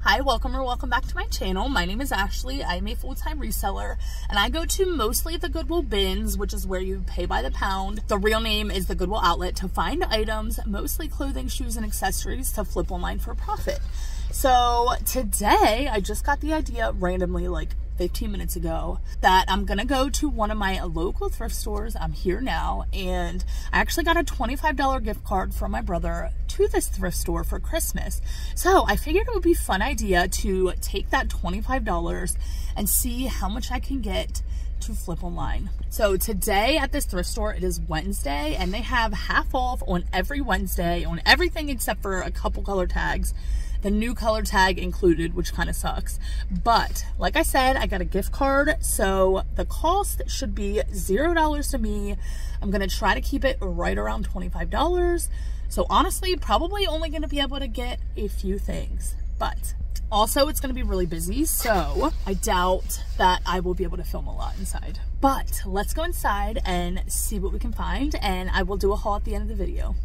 Hi, welcome back to my channel. My name is Ashley. I'm a full-time reseller, and I go to mostly the Goodwill bins, which is where you pay by the pound. The real name is the Goodwill outlet, to find items, mostly clothing, shoes, and accessories to flip online for a profit. So today, I just got the idea randomly, like 15 minutes ago, that I'm gonna go to one of my local thrift stores. I'm here now, and I actually got a $25 gift card from my brother to this thrift store for Christmas. So I figured it would be a fun idea to take that $25 and see how much I can get to flip online. So today at this thrift store, it is Wednesday, and they have half off on every Wednesday on everything except for a couple color tags. The new color tag included, which kind of sucks. But like I said, I got a gift card, so the cost should be $0 to me. I'm gonna try to keep it right around $25. So honestly, probably only gonna be able to get a few things, but also it's gonna be really busy, so I doubt that I will be able to film a lot inside. But let's go inside and see what we can find, and I will do a haul at the end of the video.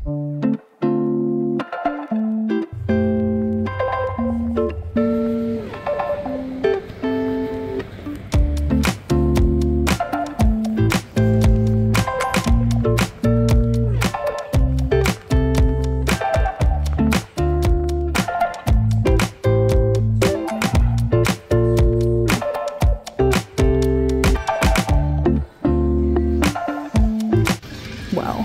Wow.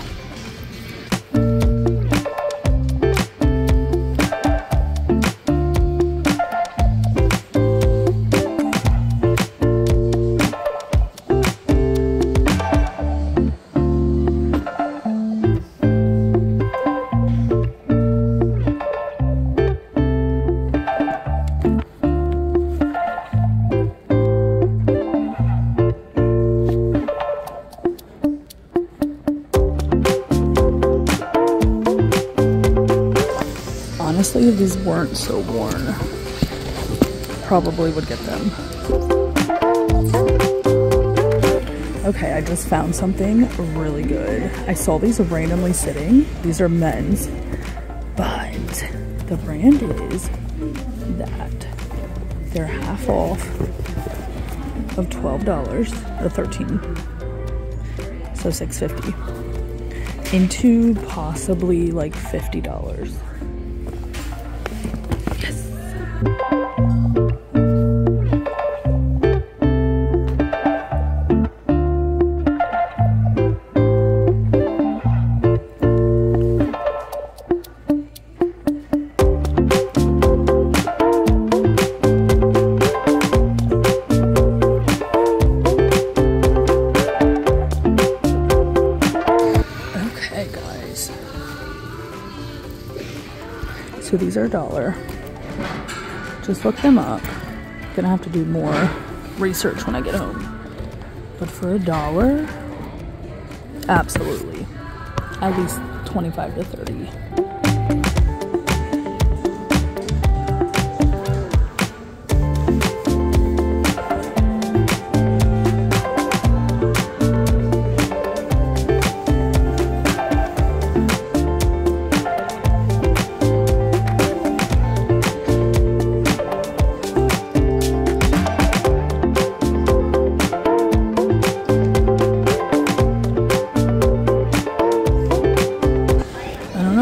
Honestly, if these weren't so worn, probably would get them. Okay, I just found something really good. I saw these randomly sitting. These are men's, but the brand is that they're half off of $12 or $13, so $6.50 into possibly like $50. So these are $1. Just look them up. Gonna have to do more research when I get home. But for $1, absolutely. At least 25 to 30.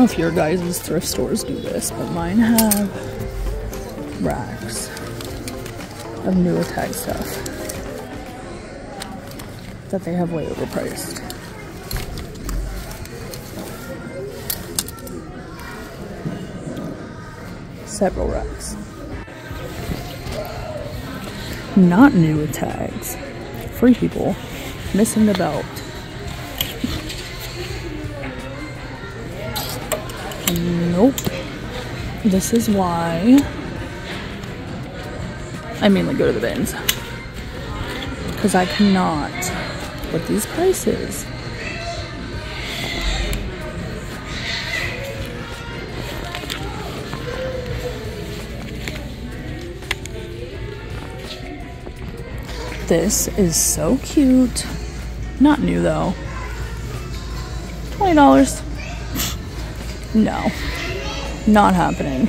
If your guys' thrift stores do this, but mine have racks of newer tag stuff that they have way overpriced. Several racks. Not new tags. Free people. Missing the belt. Nope. This is why I mainly go to the bins, because I cannot with these prices. This is so cute. Not new though. $20. No, not happening.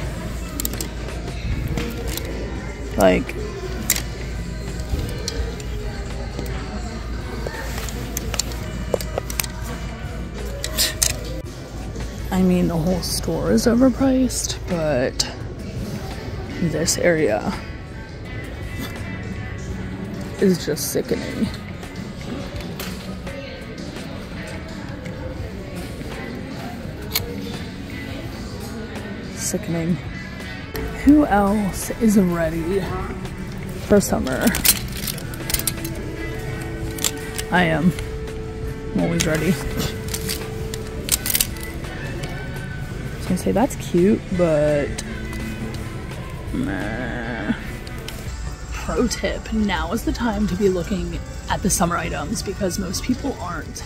Like, I mean, the whole store is overpriced, but this area is just sickening. Sickening. Who else is ready for summer? I am. I'm always ready. I was gonna say that's cute, but nah. Pro tip, now is the time to be looking at the summer items because most people aren't.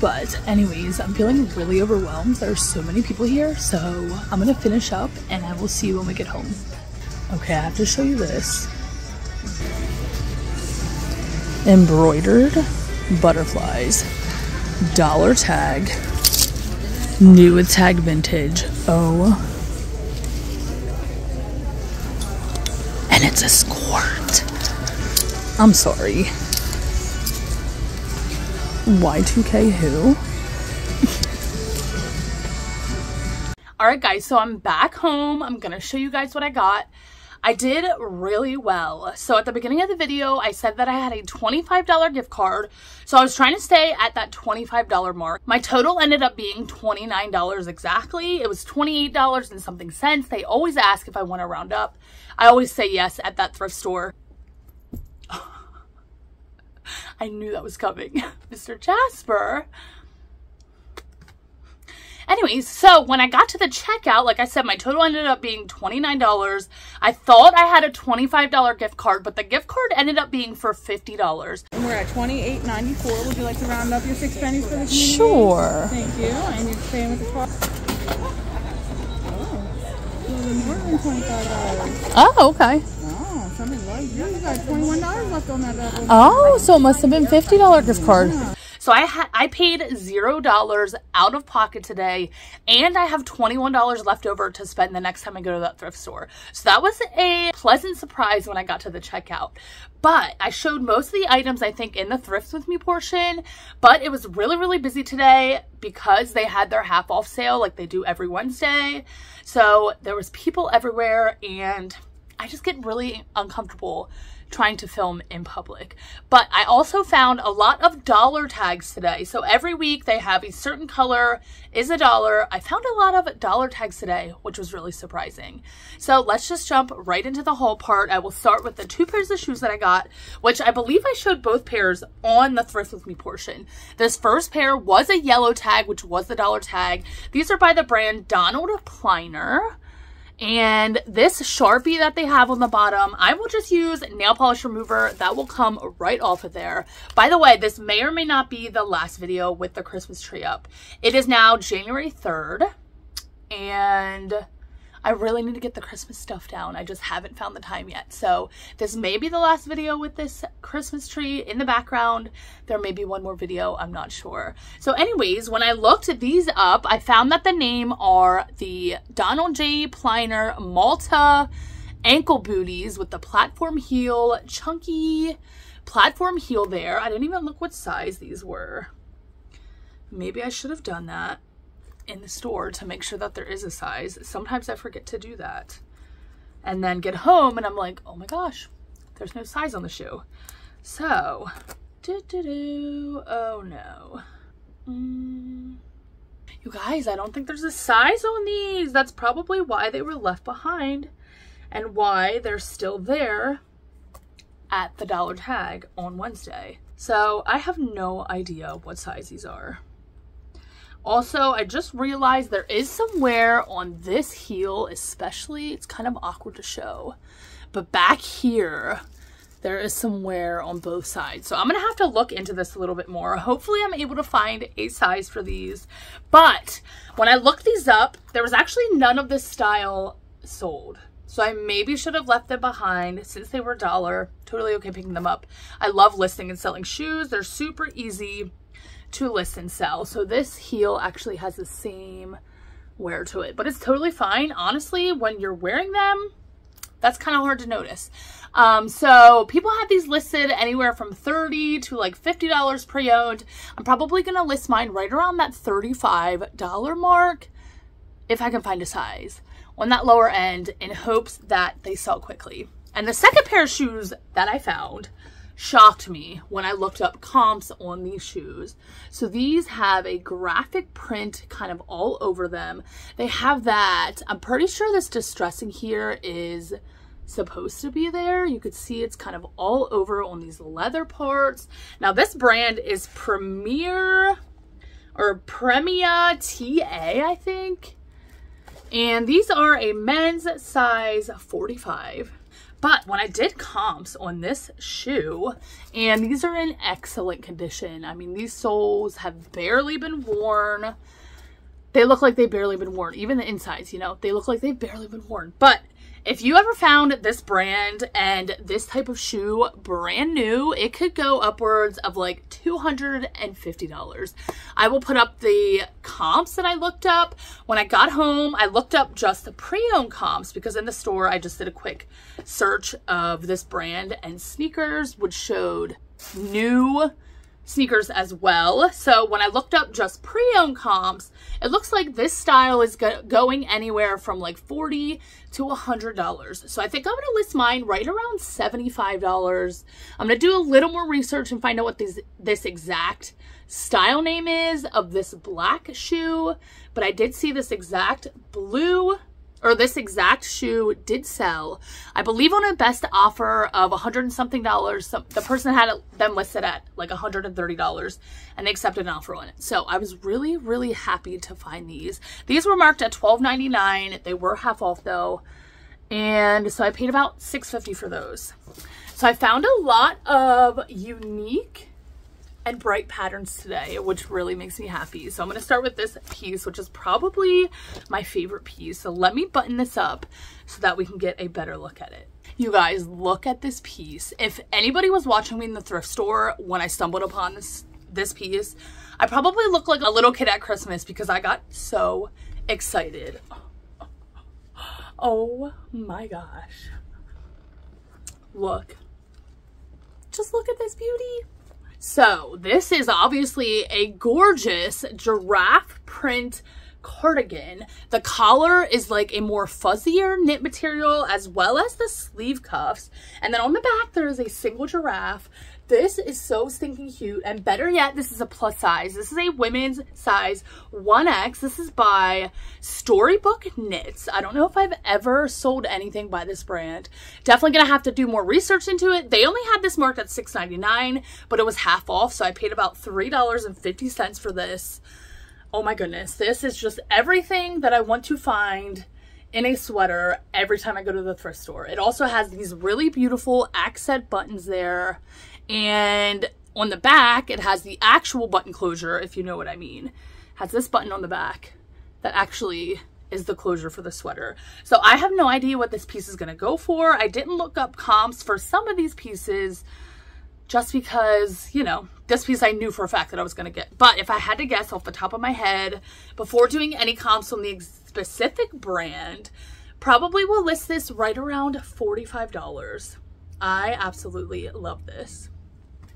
But anyways, I'm feeling really overwhelmed. There's so many people here, so I'm gonna finish up and I will see you when we get home. Okay, I have to show you this. Embroidered butterflies, dollar tag, new with tag vintage. Oh, and it's a squirt. I'm sorry. Y2K who? Alright guys, so I'm back home. I'm gonna show you guys what I got. I did really well. So at the beginning of the video, I said that I had a $25 gift card. So I was trying to stay at that $25 mark. My total ended up being $29 exactly. It was $28 and something cents. They always ask if I want to round up. I always say yes at that thrift store. I knew that was coming. Mr. Jasper. Anyways, so when I got to the checkout, like I said, my total ended up being $29. I thought I had a $25 gift card, but the gift card ended up being for $50. And we're at $28.94. Would you like to round up your 6 pennies for the community? Sure. Thank you. And you're paying with the card. Oh, more than $25. Oh, okay. Oh, something like you. You got $21 left on that. Oh, so it must have been $50 gift card. Yeah. So I paid $0 out of pocket today, and I have $21 left over to spend the next time I go to that thrift store. So that was a pleasant surprise when I got to the checkout. But I showed most of the items, I think, in the Thrift With Me portion, but it was really, really busy today because they had their half off sale like they do every Wednesday. So there was people everywhere, and I just get really uncomfortable trying to film in public. But I also found a lot of dollar tags today. So every week they have a certain color is $1. I found a lot of dollar tags today, which was really surprising. So let's just jump right into the haul part. I will start with the 2 pairs of shoes that I got, which I believe I showed both pairs on the Thrift With Me portion. This first pair was a yellow tag, which was the dollar tag. These are by the brand Donald Pliner. And this Sharpie that they have on the bottom, I will just use nail polish remover. That will come right off of there. By the way, this may or may not be the last video with the Christmas tree up. It is now January 3rd, and I really need to get the Christmas stuff down. I just haven't found the time yet. So this may be the last video with this Christmas tree in the background. There may be one more video, I'm not sure. So anyways, when I looked these up, I found that the name are the Donald J. Pliner Malta ankle booties with the platform heel, chunky platform heel there. I didn't even look what size these were. Maybe I should have done that in the store to make sure that there is a size. Sometimes I forget to do that and then get home and I'm like, oh my gosh, there's no size on the shoe. So oh no. You guys, I don't think there's a size on these. That's probably why they were left behind and why they're still there at the dollar tag on Wednesday. So I have no idea what size these are. Also, I just realized there is some wear on this heel, especially. It's kind of awkward to show. But back here, there is some wear on both sides. So I'm going to have to look into this a little bit more. Hopefully, I'm able to find a size for these. But when I looked these up, there was actually none of this style sold. So I maybe should have left them behind since they were $1. Totally okay picking them up. I love listing and selling shoes. They're super easy to list and sell. So this heel actually has the same wear to it, but it's totally fine. Honestly, when you're wearing them, That's kind of hard to notice. So people have these listed anywhere from $30 to like $50 pre-owned. I'm probably going to list mine right around that $35 mark if I can find a size on that lower end in hopes that they sell quickly. And the second pair of shoes that I found shocked me when I looked up comps on these shoes. So these have a graphic print kind of all over them. They have that, I'm pretty sure this distressing here is supposed to be there. You could see it's kind of all over on these leather parts. Now this brand is Premier TA, I think. And these are a men's size 45. But when I did comps on this shoe, and these are in excellent condition. I mean, these soles have barely been worn. They look like they've barely been worn. Even the insides, you know, they look like they've barely been worn. But if you ever found this brand and this type of shoe brand new, it could go upwards of like $250. I will put up the comps that I looked up. When I got home, I looked up just the pre-owned comps because in the store, I just did a quick search of this brand and sneakers, which showed new sneakers as well. So when I looked up just pre-owned comps, it looks like this style is going anywhere from like $40 to $100. So I think I'm going to list mine right around $75. I'm going to do a little more research and find out what this exact style name is of this black shoe. But I did see this exact blue, or this exact shoe did sell, I believe, on a best offer of $100 and something. The person had them listed at like $130 and they accepted an offer on it. So I was really, really happy to find these. These were marked at $12.99. They were half off though. And so I paid about $6.50 for those. So I found a lot of unique and bright patterns today, which really makes me happy. So I'm going to start with this piece, which is probably my favorite piece. So let me button this up so that we can get a better look at it. You guys, look at this piece. If anybody was watching me in the thrift store when I stumbled upon this piece, I probably look like a little kid at Christmas because I got so excited. Oh my gosh. Look. Just look at this beauty. So this is obviously a gorgeous giraffe print cardigan. The collar is like a more fuzzier knit material as well as the sleeve cuffs. And then on the back, there is a single giraffe. This is so stinking cute. And better yet, this is a plus size. This is a women's size 1X. This is by Storybook Knits. I don't know if I've ever sold anything by this brand. Definitely gonna have to do more research into it. They only had this marked at $6.99, but it was half off. So I paid about $3.50 for this. Oh my goodness. This is just everything that I want to find in a sweater every time I go to the thrift store. It also has these really beautiful accent buttons there. And on the back, it has the actual button closure, if you know what I mean. It has this button on the back that actually is the closure for the sweater. So I have no idea what this piece is going to go for. I didn't look up comps for some of these pieces just because, you know, this piece I knew for a fact that I was going to get. But if I had to guess off the top of my head, before doing any comps on the specific brand, probably will list this right around $45. I absolutely love this.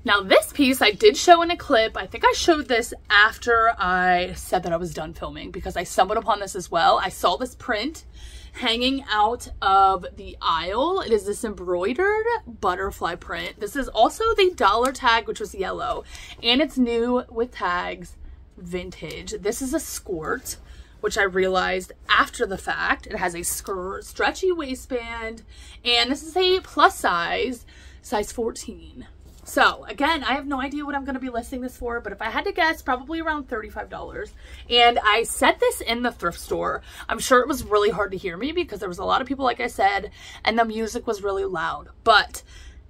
Now this piece I did show in a clip. I think I showed this after I said that I was done filming because I stumbled upon this as well. I saw this print hanging out of the aisle. It is this embroidered butterfly print. This is also the dollar tag, which was yellow, and it's new with tags, vintage. This is a skirt, which I realized after the fact. It has a stretchy waistband, and this is a plus size 14. So again, I have no idea what I'm going to be listing this for, but if I had to guess, probably around $35. And I said this in the thrift store. I'm sure it was really hard to hear me because there was a lot of people, like I said, and the music was really loud. But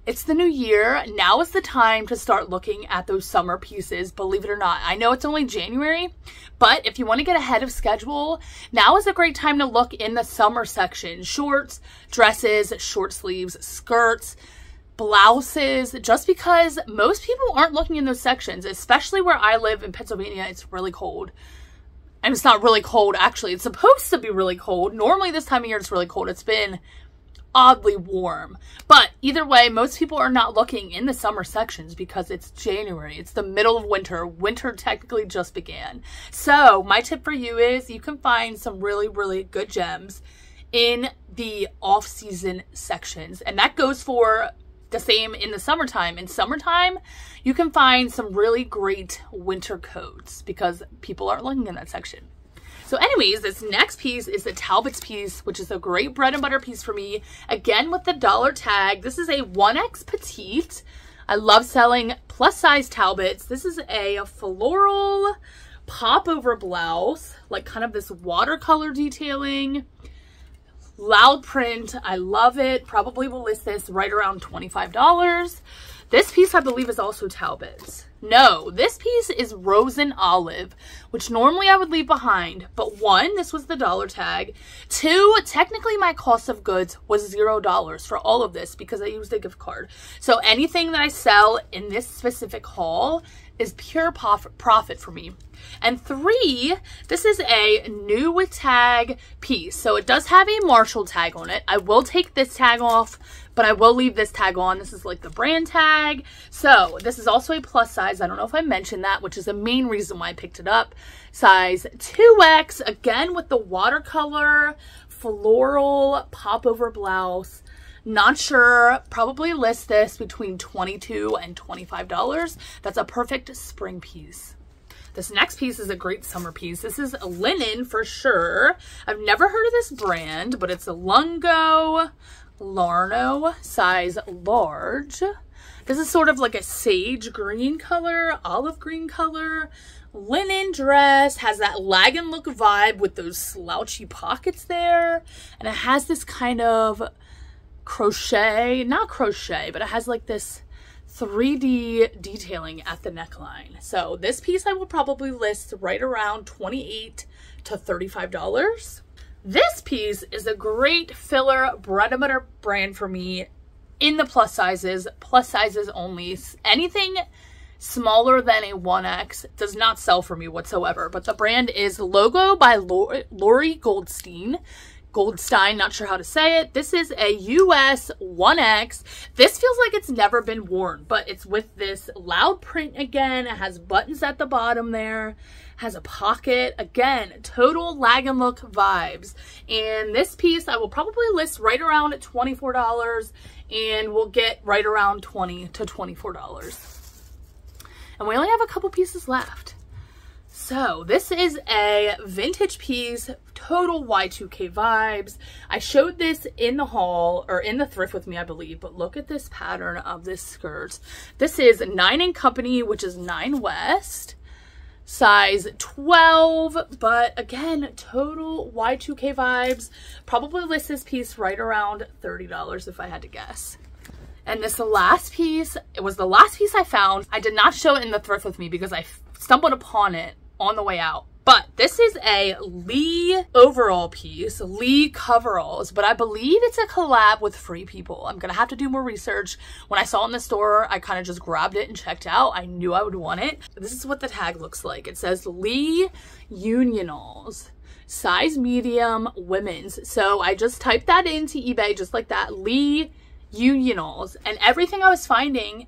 it's the new year. Now is the time to start looking at those summer pieces, believe it or not. I know it's only January, but if you want to get ahead of schedule, now is a great time to look in the summer section. Shorts, dresses, short sleeves, skirts, blouses, just because most people aren't looking in those sections, especially where I live in Pennsylvania. It's really cold. And it's not really cold, actually. It's supposed to be really cold. Normally this time of year it's really cold. It's been oddly warm. But either way, most people are not looking in the summer sections because it's January. It's the middle of winter. Winter technically just began. So my tip for you is you can find some really, really good gems in the off-season sections. And that goes for the same in the summertime. In summertime, you can find some really great winter coats because people aren't looking in that section. So anyways, this next piece is the Talbot's piece, which is a great bread and butter piece for me. Again, with the dollar tag. This is a 1X petite. I love selling plus size Talbots. This is a floral popover blouse, like kind of this watercolor detailing. Loud print. I love it. Probably will list this right around $25. This piece, I believe, is also Talbot's. No, this piece is Rose and Olive, which normally I would leave behind. But one, this was the dollar tag. Two, technically my cost of goods was $0 for all of this because I used a gift card. So anything that I sell in this specific haul is pure profit for me. And three, this is a new with tag piece. So it does have a Marshall tag on it. I will take this tag off, but I will leave this tag on. This is like the brand tag. So this is also a plus size. I don't know if I mentioned that, which is the main reason why I picked it up. Size 2X, again with the watercolor floral popover blouse. Not sure, probably list this between $22 and $25. That's a perfect spring piece. This next piece is a great summer piece. This is linen for sure. I've never heard of this brand, but it's a Lungo Larno, size large. This is sort of like a sage green color, olive green color. Linen dress, has that lag and look vibe with those slouchy pockets there. And it has this kind of crochet, not crochet, but it has like this 3D detailing at the neckline. So this piece I will probably list right around $28 to $35. This piece is a great filler bread and butter brand for me in the plus sizes only. Anything smaller than a 1X does not sell for me whatsoever, but the brand is Logo by Lori Goldstein, not sure how to say it. This is a US 1X. This feels like it's never been worn, but it's with this loud print again. It has buttons at the bottom there, has a pocket. Again, total lag and look vibes. And this piece I will probably list right around at $24 and we'll get right around $20 to $24. And we only have a couple pieces left. So this is a vintage piece, total Y2K vibes. I showed this in the haul, or in the thrift with me, I believe, but look at this pattern of this skirt. This is 9 & Company, which is 9 West, size 12, but again, total Y2K vibes. Probably list this piece right around $30 if I had to guess. And this last piece, it was the last piece I found. I did not show it in the thrift with me because I stumbled upon it on the way out. But this is a Lee overall piece, Lee coveralls, but I believe it's a collab with Free People. I'm gonna have to do more research. When I saw it in the store, I kind of just grabbed it and checked out. I knew I would want it. This is what the tag looks like. It says Lee Unionals, size medium, women's. So I just typed that into eBay just like that, Lee Unionals, and everything I was finding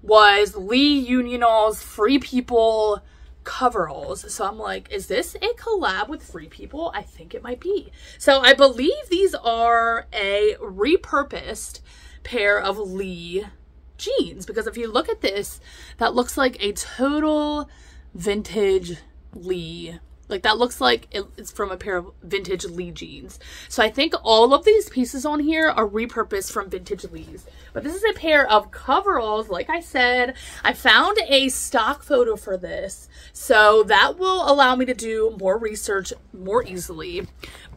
was Lee Unionals, Free People coveralls. So I'm like, is this a collab with Free People? I think it might be. So I believe these are a repurposed pair of Lee jeans, because if you look at this, that looks like a total vintage Lee. Like that looks like it's from a pair of vintage Lee jeans. So I think all of these pieces on here are repurposed from vintage Lees. But this is a pair of coveralls. Like I said, I found a stock photo for this. So that will allow me to do more research more easily.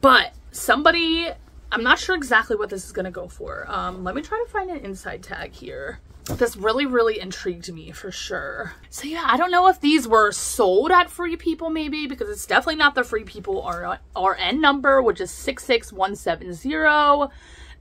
But somebody, I'm not sure exactly what this is going to go for. Let me try to find an inside tag here. This really intrigued me for sure. So yeah, I don't know if these were sold at Free People maybe, because it's definitely not the Free People RN number, which is 66170.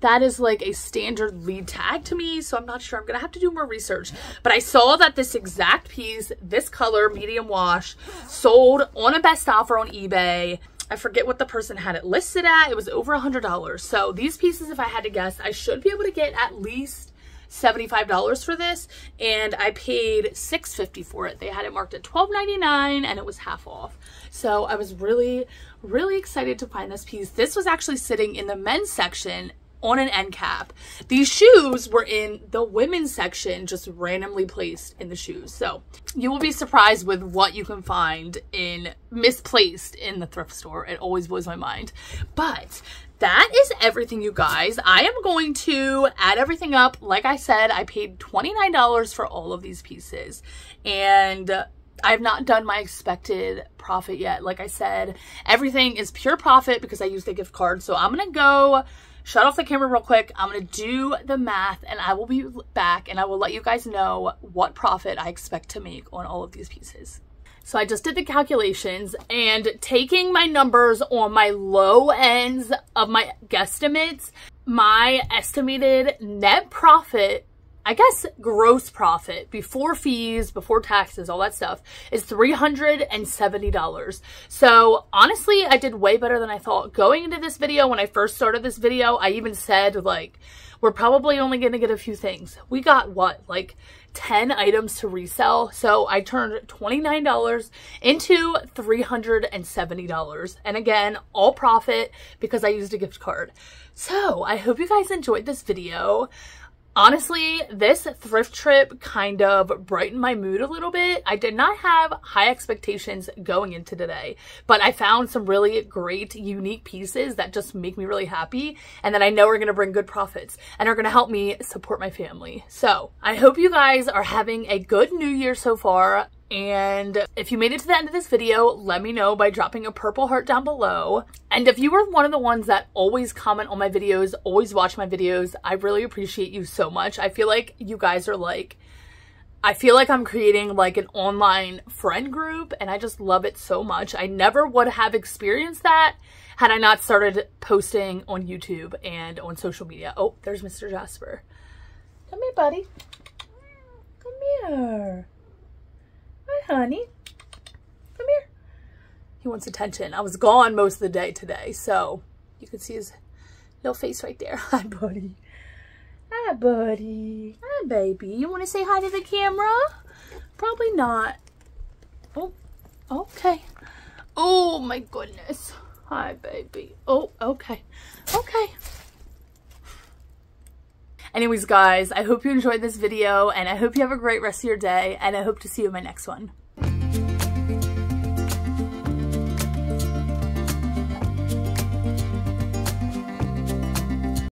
That is like a standard lead tag to me, so I'm not sure. I'm gonna have to do more research. But I saw that this exact piece, this color, medium wash, sold on a best offer on eBay. I forget what the person had it listed at. It was over $100. So these pieces, if I had to guess, I should be able to get at least $75 for this, and I paid $6.50 for it. They had it marked at $12.99 and it was half off. So I was really, really excited to find this piece. This was actually sitting in the men's section on an end cap. These shoes were in the women's section, just randomly placed in the shoes. So you will be surprised with what you can find in misplaced in the thrift store. It always blows my mind. But that is everything, you guys. I am going to add everything up. Like I said, I paid $29 for all of these pieces, and I've not done my expected profit yet. Like I said, everything is pure profit because I used the gift card. So I'm gonna go shut off the camera real quick. I'm gonna do the math and I will be back and I will let you guys know what profit I expect to make on all of these pieces. So I just did the calculations, and taking my numbers on my low ends of my guesstimates, my estimated net profit, I guess gross profit, before fees, before taxes, all that stuff, is $370. So honestly, I did way better than I thought. Going into this video, when I first started this video, I even said, like, we're probably only going to get a few things. We got what, like 10 items to resell. So I turned $29 into $370. And again, all profit because I used a gift card. So I hope you guys enjoyed this video. Honestly, this thrift trip kind of brightened my mood a little bit. I did not have high expectations going into today, but I found some really great, unique pieces that just make me really happy, and that I know are going to bring good profits and are going to help me support my family. So I hope you guys are having a good new year so far. And if you made it to the end of this video, let me know by dropping a purple heart down below. And if you were one of the ones that always comment on my videos, always watch my videos, I really appreciate you so much. I feel like you guys are like, I feel like I'm creating like an online friend group, and I just love it so much. I never would have experienced that had I not started posting on YouTube and on social media. Oh, there's Mr. Jasper. Come here, buddy. Come here. Hi, honey. Come here. He wants attention. I was gone most of the day today, so you can see his little face right there. Hi, buddy. Hi, buddy. Hi, baby. You want to say hi to the camera? Probably not. Oh, okay. Oh, my goodness. Hi, baby. Oh, okay. Okay. Anyways, guys, I hope you enjoyed this video, and I hope you have a great rest of your day, and I hope to see you in my next one.